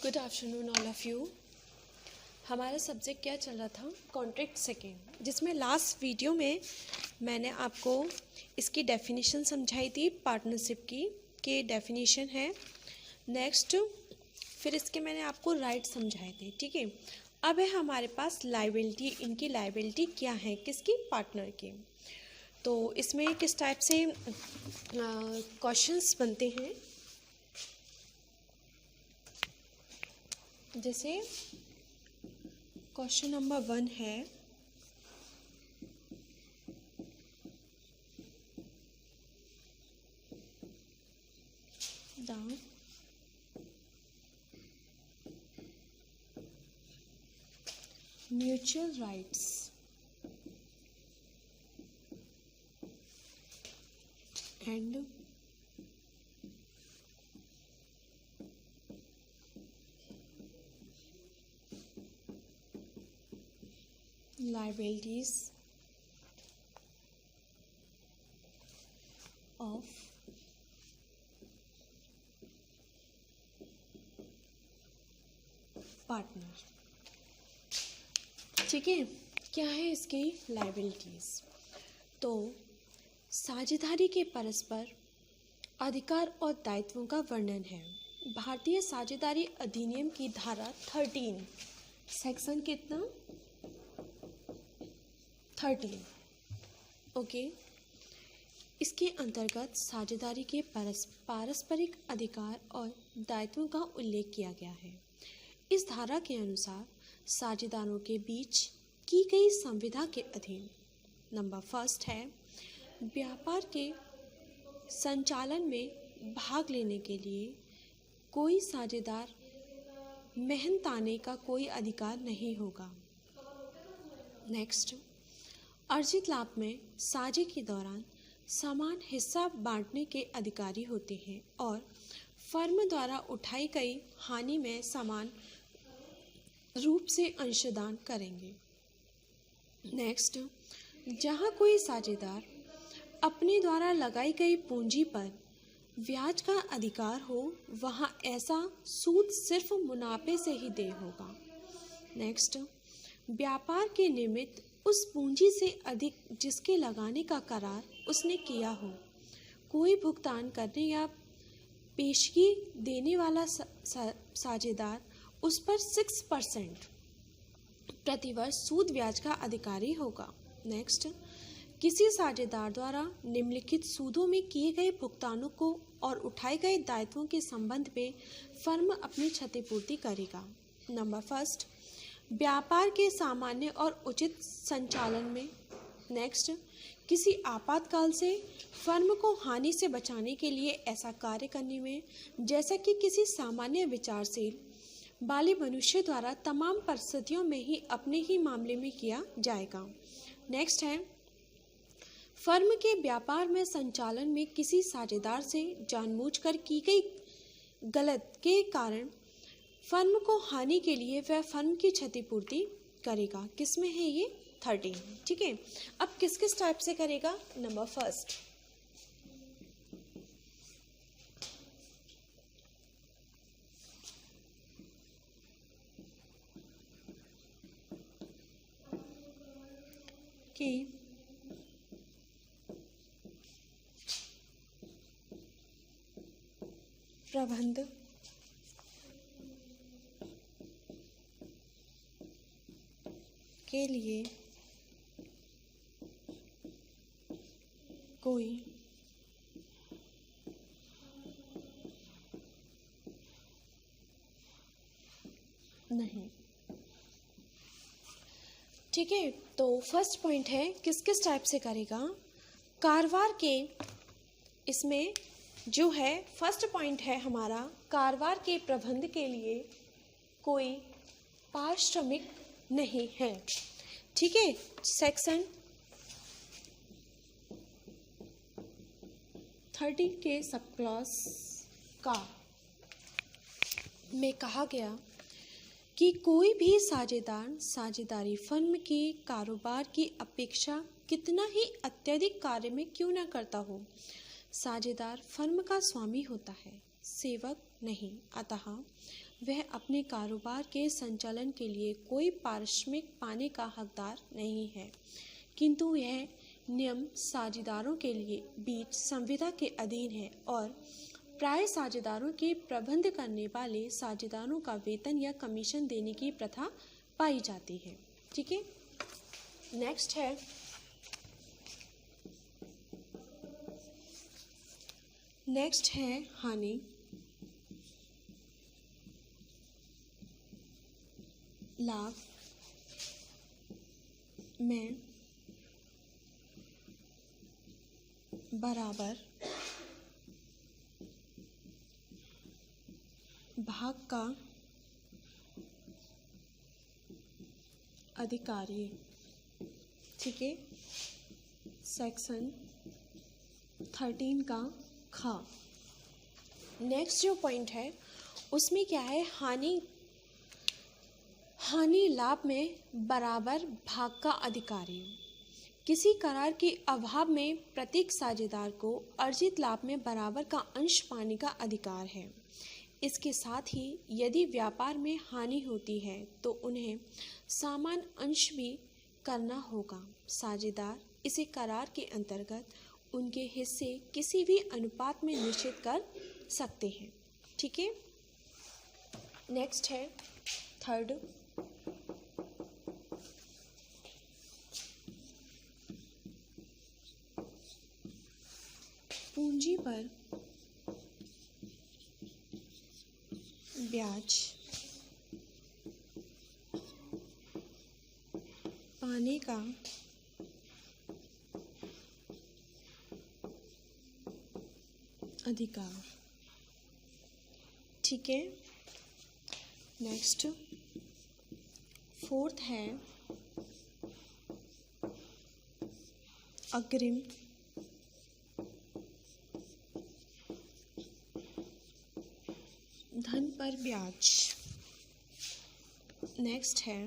Good afternoon all of you. हमारा subject क्या चल रहा था? कॉन्ट्रैक्ट सेकेंड, जिसमें लास्ट वीडियो में मैंने आपको इसकी डेफिनेशन समझाई थी, पार्टनरशिप की डेफिनेशन है। नेक्स्ट फिर इसके मैंने आपको राइट समझाए थे, ठीक है। अब है हमारे पास लायबिलिटी। इनकी लायबिलिटी क्या है? किसकी? पार्टनर की। तो इसमें किस टाइप से क्वेश्चंस बनते हैं, जैसे क्वेश्चन नंबर 1 है, the mutual rights and liabilities of partner. ठीक है, क्या है इसकी लायबिलिटीज? तो साझेदारी के परस्पर अधिकार और दायित्वों का वर्णन है। भारतीय साझेदारी अधिनियम की धारा 13 सेक्शन कितना? 13, ओके। इसके अंतर्गत साझेदारी के पारस्परिक अधिकार और दायित्वों का उल्लेख किया गया है। इस धारा के अनुसार साझेदारों के बीच की गई संविदा के अधीन नंबर फर्स्ट है, व्यापार के संचालन में भाग लेने के लिए कोई साझेदार मेहनताने का कोई अधिकार नहीं होगा। नेक्स्ट, अर्जित लाभ में साझे के दौरान समान हिस्सा बांटने के अधिकारी होते हैं और फर्म द्वारा उठाई गई हानि में समान रूप से अंशदान करेंगे। नेक्स्ट, जहां कोई साझेदार अपने द्वारा लगाई गई पूंजी पर ब्याज का अधिकार हो, वहां ऐसा सूद सिर्फ मुनाफे से ही देय होगा। नेक्स्ट, व्यापार के निमित्त उस पूंजी से अधिक जिसके लगाने का करार उसने किया हो, कोई भुगतान करने या पेशगी देने वाला साझेदार उस पर 6% प्रतिवर्ष सूद ब्याज का अधिकारी होगा। नेक्स्ट, किसी साझेदार द्वारा निम्नलिखित सूदों में किए गए भुगतानों को और उठाए गए दायित्वों के संबंध में फर्म अपनी क्षतिपूर्ति करेगा। नंबर फर्स्ट, व्यापार के सामान्य और उचित संचालन में। नेक्स्ट, किसी आपातकाल से फर्म को हानि से बचाने के लिए ऐसा कार्य करने में, जैसा कि किसी सामान्य विचारशील वाले मनुष्य द्वारा तमाम परिस्थितियों में ही अपने ही मामले में किया जाएगा। नेक्स्ट है, फर्म के व्यापार में संचालन में किसी साझेदार से जानबूझकर की गई गलत के कारण फर्म को हानि के लिए वह फर्म की क्षतिपूर्ति करेगा। किसमें है ये? 13, ठीक है। अब किस किस टाइप से करेगा? नंबर फर्स्ट, कि प्रबंध के लिए कोई नहीं। ठीक है, तो फर्स्ट पॉइंट है किस किस टाइप से करेगा? कारोबार के, इसमें जो है फर्स्ट पॉइंट है हमारा, कारोबार के प्रबंध के लिए कोई पारिश्रमिक नहीं है। ठीक है, सेक्शन 30 के सब क्लॉज का में कहा गया कि कोई भी साझेदार साझेदारी फर्म के कारोबार की अपेक्षा कितना ही अत्यधिक कार्य में क्यों न करता हो, साझेदार फर्म का स्वामी होता है, सेवक नहीं, अतः वह अपने कारोबार के संचालन के लिए कोई पारिश्रमिक पाने का हकदार नहीं है, किंतु यह नियम साझेदारों के लिए बीच संविदा के अधीन है और प्राय साझेदारों के प्रबंध करने वाले साझेदारों का वेतन या कमीशन देने की प्रथा पाई जाती है। ठीक है, नेक्स्ट है हानि। लाभ में बराबर भाग का अधिकारी। ठीक है, सेक्शन 13 का ख। नेक्स्ट जो पॉइंट है उसमें क्या है, हानि लाभ में बराबर भाग का अधिकारी। किसी करार के अभाव में प्रत्येक साझेदार को अर्जित लाभ में बराबर का अंश पाने का अधिकार है। इसके साथ ही यदि व्यापार में हानि होती है तो उन्हें समान अंश भी करना होगा। साझेदार इसे करार के अंतर्गत उनके हिस्से किसी भी अनुपात में निश्चित कर सकते हैं। ठीक है, नेक्स्ट है थर्ड, पूंजी पर ब्याज पाने का अधिकार। ठीक है, नेक्स्ट फोर्थ है अग्रिम धन पर ब्याज। नेक्स्ट है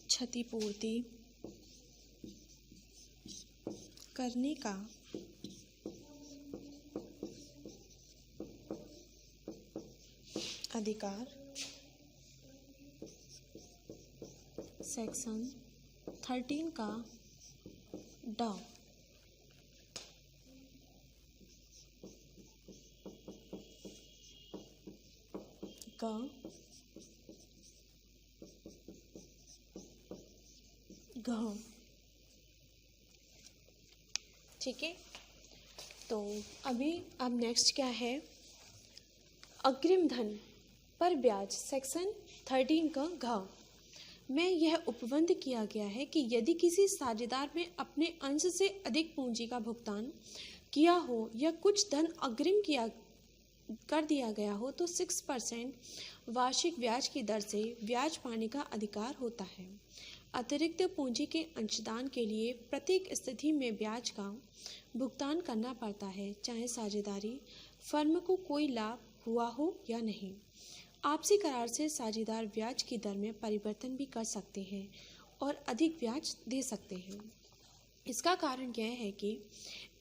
क्षतिपूर्ति करने का अधिकार। सेक्शन 13 का ड। घ। ठीक है, तो अब नेक्स्ट क्या है, अग्रिम धन पर ब्याज। सेक्शन 13 का घ में यह उपबंध किया गया है कि यदि किसी साझेदार में अपने अंश से अधिक पूंजी का भुगतान किया हो या कुछ धन अग्रिम कर दिया गया हो तो 6% वार्षिक ब्याज की दर से ब्याज पाने का अधिकार होता है। अतिरिक्त पूंजी के अंशदान के लिए प्रत्येक स्थिति में ब्याज का भुगतान करना पड़ता है, चाहे साझेदारी फर्म को कोई लाभ हुआ हो या नहीं। आपसी करार से साझेदार ब्याज की दर में परिवर्तन भी कर सकते हैं और अधिक ब्याज दे सकते हैं। इसका कारण यह है कि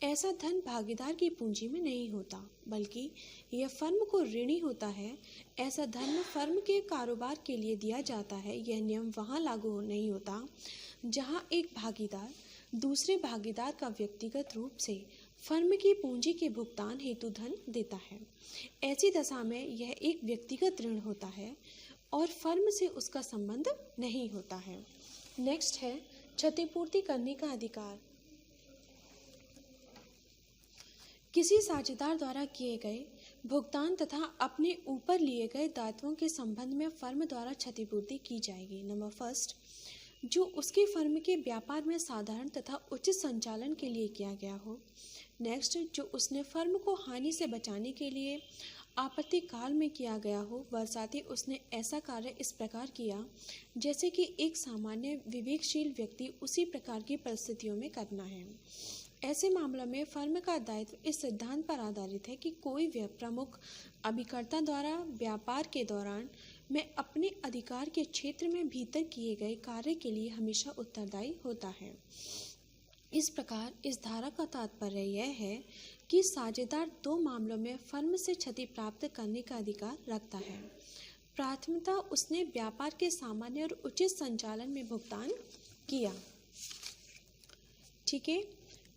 ऐसा धन भागीदार की पूंजी में नहीं होता, बल्कि यह फर्म को ऋणी होता है। ऐसा धन फर्म के कारोबार के लिए दिया जाता है। यह नियम वहाँ लागू नहीं होता जहाँ एक भागीदार दूसरे भागीदार का व्यक्तिगत रूप से फर्म की पूंजी के भुगतान हेतु धन देता है। ऐसी दशा में यह एक व्यक्तिगत ऋण होता है और फर्म से उसका संबंध नहीं होता है। नेक्स्ट है क्षतिपूर्ति करने का अधिकार। किसी साझेदार द्वारा किए गए भुगतान तथा अपने ऊपर लिए गए दायित्वों के संबंध में फर्म द्वारा क्षतिपूर्ति की जाएगी। नंबर फर्स्ट, जो उसके फर्म के व्यापार में साधारण तथा उचित संचालन के लिए किया गया हो। नेक्स्ट, जो उसने फर्म को हानि से बचाने के लिए आपत्ति काल में किया गया हो, व साथ ही उसने ऐसा कार्य इस प्रकार किया जैसे कि एक सामान्य विवेकशील व्यक्ति उसी प्रकार की परिस्थितियों में करना है। ऐसे मामलों में फर्म का दायित्व इस सिद्धांत पर आधारित है कि कोई प्रमुख अभिकर्ता द्वारा व्यापार के दौरान में अपने अधिकार के क्षेत्र में भीतर किए गए कार्य के लिए हमेशा उत्तरदायी होता है। इस प्रकार इस धारा का तात्पर्य यह है कि साझेदार दो मामलों में फर्म से क्षति प्राप्त करने का अधिकार रखता है। प्राथमिकता उसने व्यापार के सामान्य और उचित संचालन में भुगतान किया, ठीक है,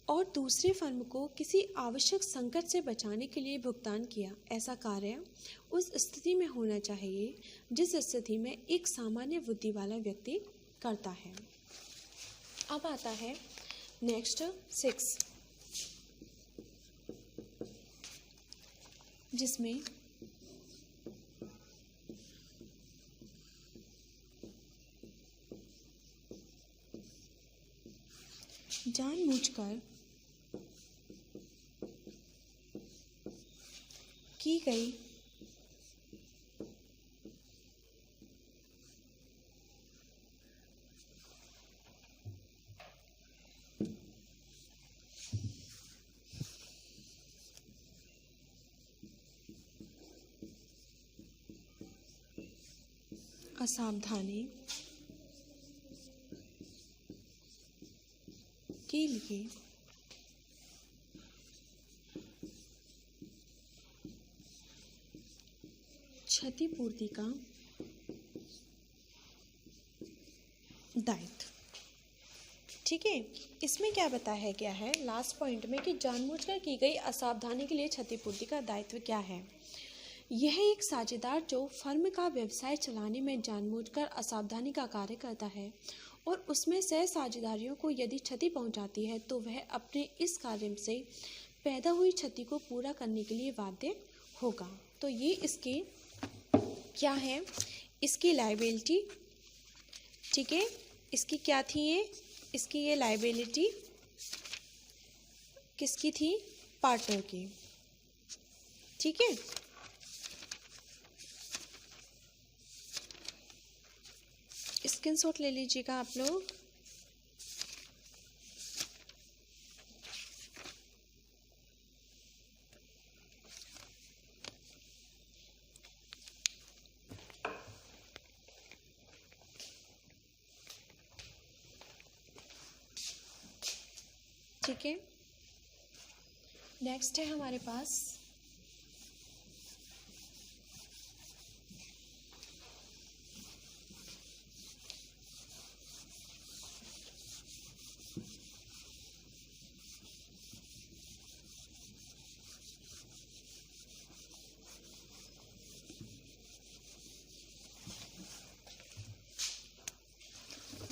और दूसरी फर्म को किसी आवश्यक संकट से बचाने के लिए भुगतान किया। ऐसा कार्य उस स्थिति में होना चाहिए जिस स्थिति में एक सामान्य बुद्धि वाला व्यक्ति करता है। अब आता है नेक्स्ट 6, जिसमें जानबूझकर की गई असावधानी के लिए क्षतिपूर्ति का दायित्व, ठीक है। इसमें क्या बताया गया है लास्ट पॉइंट में कि जानबूझकर की गई असावधानी के लिए क्षतिपूर्ति का दायित्व क्या है। यह एक साझेदार जो फर्म का व्यवसाय चलाने में जानबूझकर असावधानी का कार्य करता है और उसमें सह साझेदारियों को यदि क्षति पहुंचाती है तो वह अपने इस कार्य से पैदा हुई क्षति को पूरा करने के लिए बाध्य होगा। तो ये इसके क्या है, इसकी लायबिलिटी, ठीक है, इसकी क्या थी इसकी ये लायबिलिटी किसकी थी, पार्टनर की, ठीक है। स्क्रीनशॉट ले लीजिएगा आप लोग। ठीक है, नेक्स्ट है हमारे पास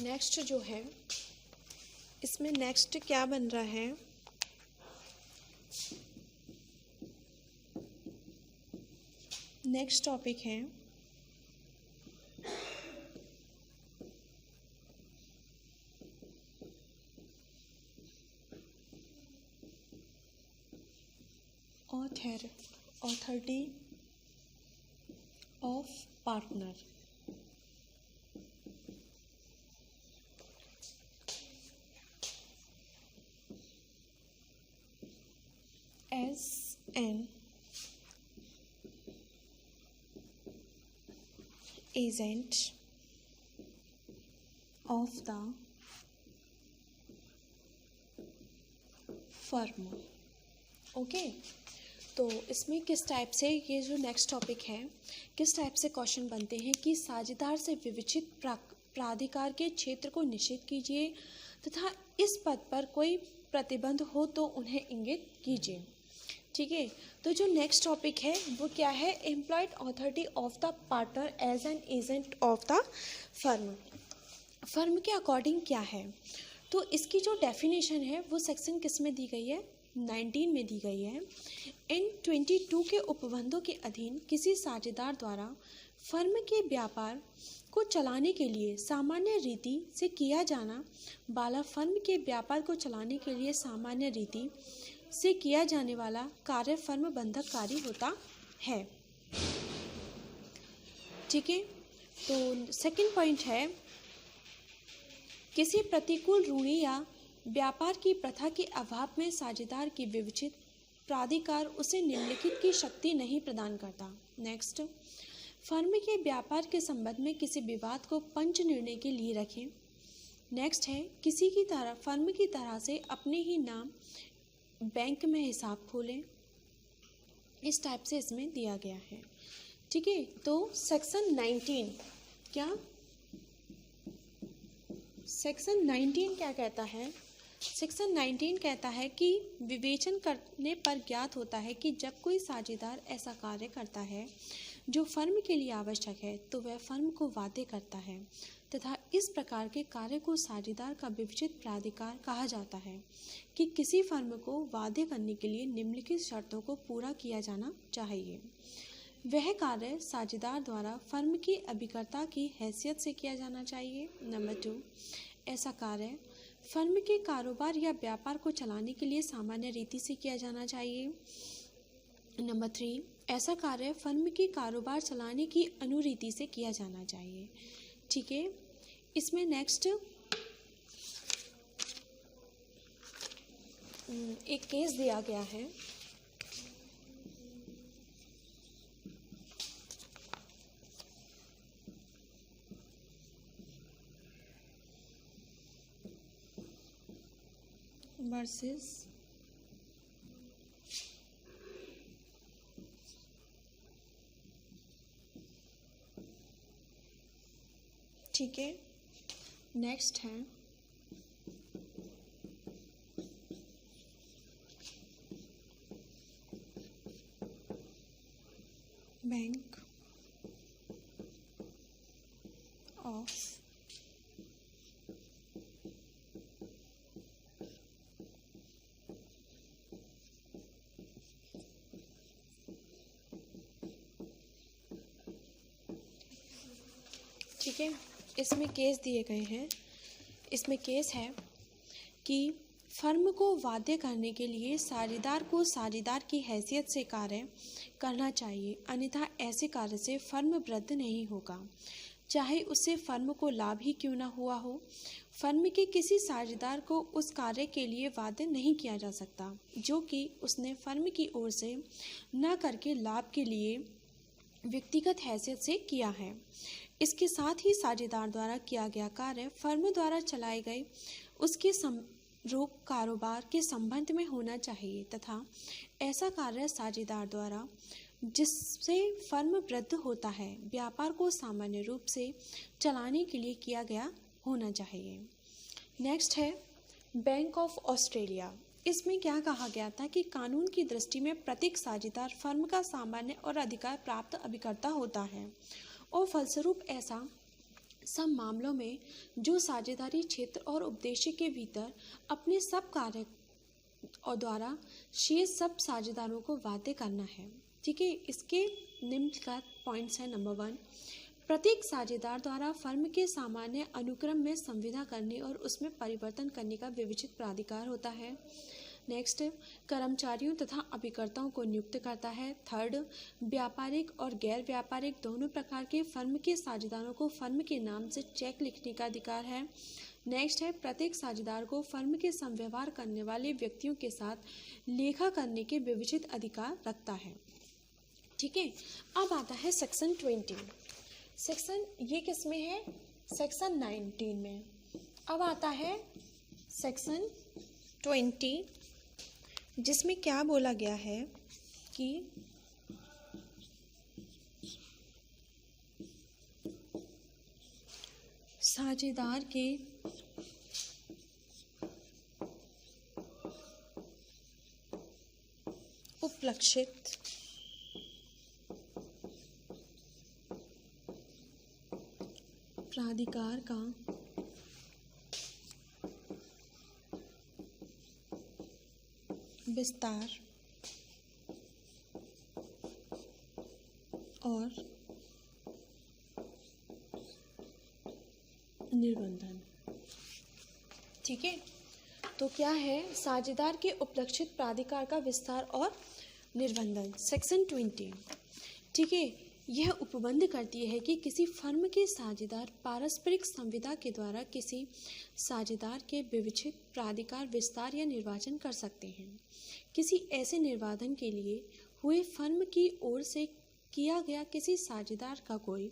नेक्स्ट जो है, इसमें नेक्स्ट क्या बन रहा है, नेक्स्ट टॉपिक है authority of partner. As an agent of the firm, okay. तो इसमें किस टाइप से ये जो नेक्स्ट टॉपिक है, किस टाइप से क्वेश्चन बनते हैं कि साझेदार से विवेचित प्राधिकार के क्षेत्र को निश्चित कीजिए तथा इस पद पर कोई प्रतिबंध हो तो उन्हें इंगित कीजिए, ठीक है। तो जो नेक्स्ट टॉपिक है वो क्या है, employed authority of the partner as an agent of the firm. Firm के अकॉर्डिंग क्या है, तो इसकी जो डेफिनेशन है वो सेक्शन किस में दी गई है, 19 में दी गई है। इन 22 के उपबंधों के अधीन किसी साझेदार द्वारा फर्म के व्यापार को चलाने के लिए सामान्य रीति से किया जाना वाला फर्म के व्यापार को चलाने के लिए सामान्य रीति से किया जाने वाला कार्य फर्म बंधक कार्य होता है, ठीक है। तो सेकंड पॉइंट है, किसी प्रतिकूल रूढ़ी या व्यापार की प्रथा के अभाव में साझेदार की विवेचित प्राधिकार उसे निम्नलिखित की शक्ति नहीं प्रदान करता। नेक्स्ट, फर्म के व्यापार के संबंध में किसी विवाद को पंच निर्णय के लिए रखें, नेक्स्ट है किसी की तरह फर्म की तरह से अपने ही नाम बैंक में हिसाब खोलें। इस टाइप से इसमें दिया गया है। ठीक है, तो सेक्शन 19 क्या सेक्शन 19 क्या कहता है? सेक्शन 19 कहता है कि विवेचन करने पर ज्ञात होता है कि जब कोई साझेदार ऐसा कार्य करता है जो फर्म के लिए आवश्यक है तो वह फर्म को वादे करता है तथा इस प्रकार के कार्य को साझेदार का विवेचित प्राधिकार कहा जाता है कि किसी फर्म को वादे करने के लिए निम्नलिखित शर्तों को पूरा किया जाना चाहिए। वह कार्य साझेदार द्वारा फर्म की अभिकर्ता की हैसियत से किया जाना चाहिए। नंबर 2, ऐसा कार्य फर्म के कारोबार या व्यापार को चलाने के लिए सामान्य रीति से किया जाना चाहिए। नंबर 3, ऐसा कार्य फर्म के कारोबार चलाने की अनुरीति से किया जाना चाहिए। ठीक है, इसमें नेक्स्ट एक केस दिया गया है। वर्सेस ठीक है, नेक्स्ट है बैंक ऑफ ठीक है, इसमें केस दिए गए हैं। इसमें केस है कि फर्म को वादे करने के लिए साझेदार को साझेदार की हैसियत से कार्य करना चाहिए, अन्यथा ऐसे कार्य से फर्म वृद्ध नहीं होगा, चाहे उससे फर्म को लाभ ही क्यों न हुआ हो। फर्म के किसी साझेदार को उस कार्य के लिए वादे नहीं किया जा सकता जो कि उसने फर्म की ओर से न करके लाभ के लिए व्यक्तिगत हैसियत से किया है। इसके साथ ही साझेदार द्वारा किया गया कार्य फर्म द्वारा चलाए गए उसके समरूप कारोबार के संबंध में होना चाहिए तथा ऐसा कार्य साझेदार द्वारा जिससे फर्म वृद्ध होता है व्यापार को सामान्य रूप से चलाने के लिए किया गया होना चाहिए। नेक्स्ट है बैंक ऑफ ऑस्ट्रेलिया। इसमें क्या कहा गया था कि कानून की दृष्टि में प्रत्येक साझेदार फर्म का सामान्य और अधिकार प्राप्त अभिकर्ता होता है और फलस्वरूप ऐसा सब मामलों में जो साझेदारी क्षेत्र और उपदेश के भीतर अपने सब कार्य और द्वारा शेष सब साझेदारों को वादे करना है। ठीक है, इसके निम्नलिखित पॉइंट्स हैं। नंबर 1, प्रत्येक साझेदार द्वारा फर्म के सामान्य अनुक्रम में संविदा करने और उसमें परिवर्तन करने का विवेचित प्राधिकार होता है। नेक्स्ट, कर्मचारियों तथा अभिकर्ताओं को नियुक्त करता है। थर्ड, व्यापारिक और गैर व्यापारिक दोनों प्रकार के फर्म के साझेदारों को फर्म के नाम से चेक लिखने का अधिकार है। नेक्स्ट है, प्रत्येक साझेदार को फर्म के संव्यवहार करने वाले व्यक्तियों के साथ लेखा करने के विवेचित अधिकार रखता है। ठीक है, अब आता है सेक्शन 20। सेक्शन ये किस में है? सेक्शन 19 में। अब आता है सेक्शन 20 जिसमें क्या बोला गया है कि साझेदार के उपलक्षित प्राधिकार का विस्तार और निर्बंधन। ठीक है, तो क्या है? साझेदार के उपलक्षित प्राधिकार का विस्तार और निर्बंधन। सेक्शन 20। ठीक है, यह उपबंध करती है कि किसी फर्म के साझेदार पारस्परिक संविदा के द्वारा किसी साझेदार के विवेचित प्राधिकार विस्तार या निर्वाचन कर सकते हैं। किसी ऐसे निर्वाचन के लिए हुए फर्म की ओर से किया गया किसी साझेदार का कोई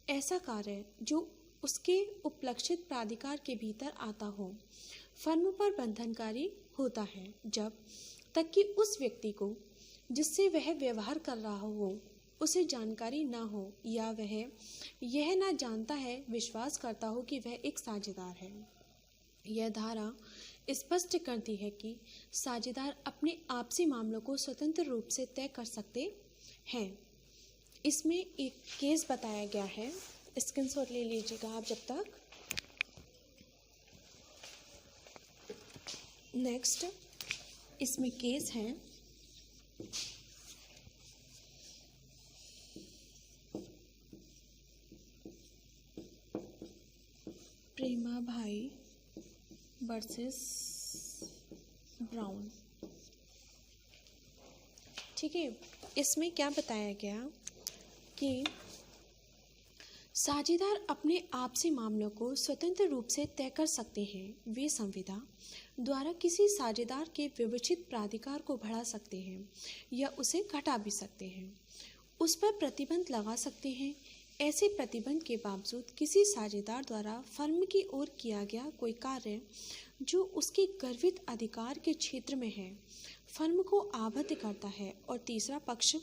ऐसा कार्य जो उसके उपलक्षित प्राधिकार के भीतर आता हो, फर्म पर बंधनकारी होता है, जब तक कि उस व्यक्ति को जिससे वह व्यवहार कर रहा हो उसे जानकारी ना हो या वह यह ना जानता है, विश्वास करता हो कि वह एक साझेदार है। यह धारा स्पष्ट करती है कि साझेदार अपने आपसी मामलों को स्वतंत्र रूप से तय कर सकते हैं। इसमें एक केस बताया गया है, स्क्रीनशॉट ले लीजिएगा आप जब तक। नेक्स्ट इसमें केस है प्रेमा भाई वर्सेस ब्राउन। ठीक है, इसमें क्या बताया गया कि साझेदार अपने आपसी मामलों को स्वतंत्र रूप से तय कर सकते हैं। वे संविदा द्वारा किसी साझेदार के विवक्षित प्राधिकार को बढ़ा सकते हैं या उसे घटा भी सकते हैं, उस पर प्रतिबंध लगा सकते हैं। ऐसे प्रतिबंध के बावजूद किसी साझेदार द्वारा फर्म की ओर किया गया कोई कार्य जो उसके गर्वित अधिकार के क्षेत्र में है, फर्म को आबद्ध करता है और तीसरा पक्ष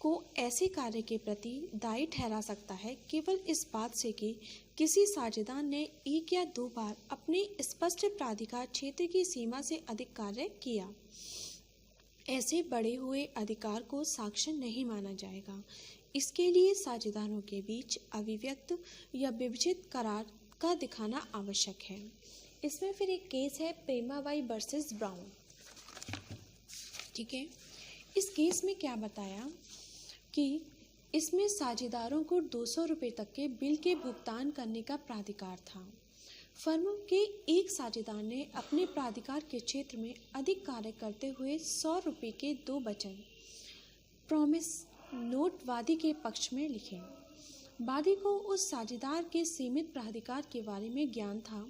को ऐसे कार्य के प्रति दायी ठहरा सकता है केवल इस बात से कि किसी साझेदार ने एक या दो बार अपने स्पष्ट प्राधिकार क्षेत्र की सीमा से अधिक कार्य किया। ऐसे बढ़े हुए अधिकार को साक्ष्य नहीं माना जाएगा। इसके लिए साझेदारों के बीच अभिव्यक्त या विभाजित करार का दिखाना आवश्यक है। इसमें फिर एक केस है प्रेमा बाई वर्सेस ब्राउन। ठीक है, इस केस में क्या बताया कि इसमें साझेदारों को 200 रुपये तक के बिल के भुगतान करने का प्राधिकार था। फर्म के एक साझेदार ने अपने प्राधिकार के क्षेत्र में अधिक कार्य करते हुए 100 रुपये के 2 वचन प्रॉमिस नोट वादी के पक्ष में लिखे। वादी को उस साझेदार के सीमित प्राधिकार के बारे में ज्ञान था,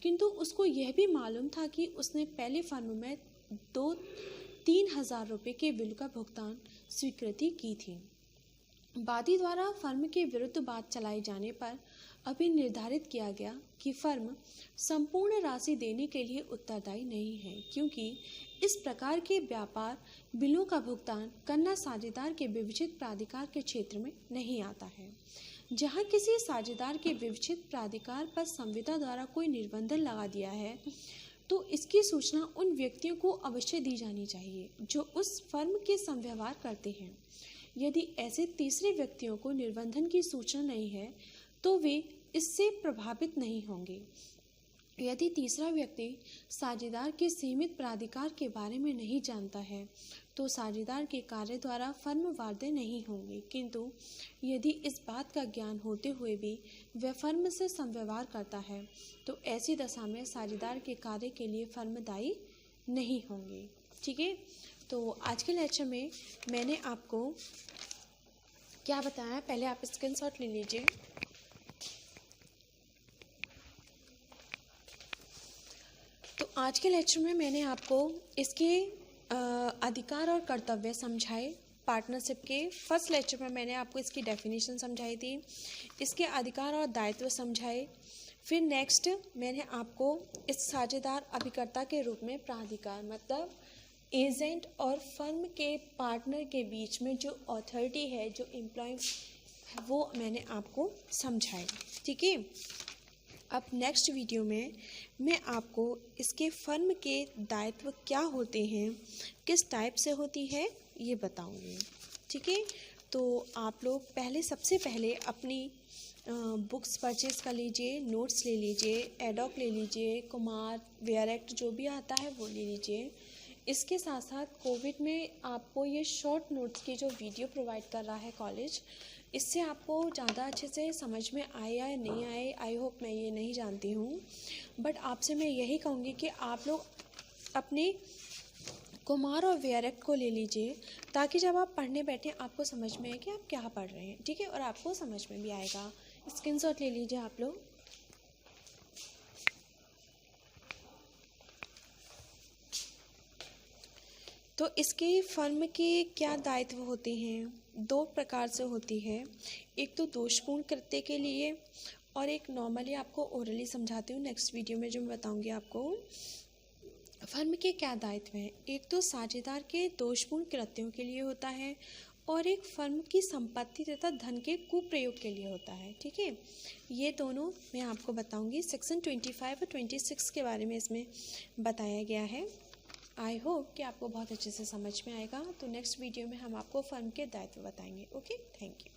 किंतु उसको यह भी मालूम था कि उसने पहले फर्म में 2-3 हजार रुपये के बिल का भुगतान स्वीकृति की थी। वादी द्वारा फर्म के विरुद्ध बात चलाए जाने पर अभी निर्धारित किया गया कि फर्म संपूर्ण राशि देने के लिए उत्तरदायी नहीं है, क्योंकि इस प्रकार के व्यापार बिलों का भुगतान करना साझेदार के विवक्षित प्राधिकार के क्षेत्र में नहीं आता है। जहां किसी साझेदार के विवक्षित प्राधिकार पर संविदा द्वारा कोई निबंधन लगा दिया है, तो इसकी सूचना उन व्यक्तियों को अवश्य दी जानी चाहिए जो उस फर्म के संव्यवहार करते हैं। यदि ऐसे तीसरे व्यक्तियों को निबंधन की सूचना नहीं है, तो वे इससे प्रभावित नहीं होंगे। यदि तीसरा व्यक्ति साझेदार के सीमित प्राधिकार के बारे में नहीं जानता है, तो साझेदार के कार्य द्वारा फर्म वादे नहीं होंगे, किंतु यदि इस बात का ज्ञान होते हुए भी वह फर्म से संव्यवहार करता है, तो ऐसी दशा में साझेदार के कार्य के लिए फर्म दायी नहीं होंगे। ठीक है, तो आज के लेक्चर में मैंने आपको क्या बताया, पहले आप स्क्रीनशॉट ले लीजिए। तो आज के लेक्चर में मैंने आपको इसके अधिकार और कर्तव्य समझाए। पार्टनरशिप के फर्स्ट लेक्चर में मैंने आपको इसकी डेफिनेशन समझाई थी, इसके अधिकार और दायित्व समझाए। फिर नेक्स्ट मैंने आपको इस साझेदार अभिकर्ता के रूप में प्राधिकार मतलब एजेंट और फर्म के पार्टनर के बीच में जो अथॉरिटी है, जो एम्प्लॉय, वो मैंने आपको समझाई। ठीक है, अब नेक्स्ट वीडियो में मैं आपको इसके फर्म के दायित्व क्या होते हैं, किस टाइप से होती है, ये बताऊंगी। ठीक है, तो आप लोग सबसे पहले अपनी बुक्स परचेज कर लीजिए, नोट्स ले लीजिए, एडॉक ले लीजिए, कुमार वेयर एक्ट जो भी आता है वो ले लीजिए। इसके साथ साथ कोविड में आपको ये शॉर्ट नोट्स की जो वीडियो प्रोवाइड कर रहा है कॉलेज, इससे आपको ज़्यादा अच्छे से समझ में आए या नहीं आए, आई होप, मैं ये नहीं जानती हूँ, बट आपसे मैं यही कहूँगी कि आप लोग अपने कुमार और वेयर एक्ट को ले लीजिए, ताकि जब आप पढ़ने बैठें आपको समझ में आए कि आप क्या पढ़ रहे हैं। ठीक है, और आपको समझ में भी आएगा। स्क्रीनशॉट ले लीजिए आप लोग। तो इसके फर्म के क्या दायित्व होते हैं, 2 प्रकार से होती है। एक तो दोषपूर्ण कृत्य के लिए और एक नॉर्मली आपको ओरली समझाती हूँ नेक्स्ट वीडियो में जो मैं बताऊँगी आपको। फर्म के क्या दायित्व हैं? एक तो साझेदार के दोषपूर्ण कृत्यों के लिए होता है और एक फर्म की संपत्ति तथा धन के कुप्रयोग के लिए होता है। ठीक है, ये दोनों मैं आपको बताऊंगी। सेक्शन 25 और 26 के बारे में इसमें बताया गया है। आई होप कि आपको बहुत अच्छे से समझ में आएगा। तो नेक्स्ट वीडियो में हम आपको फर्म के दायित्व बताएंगे। Okay, thank you.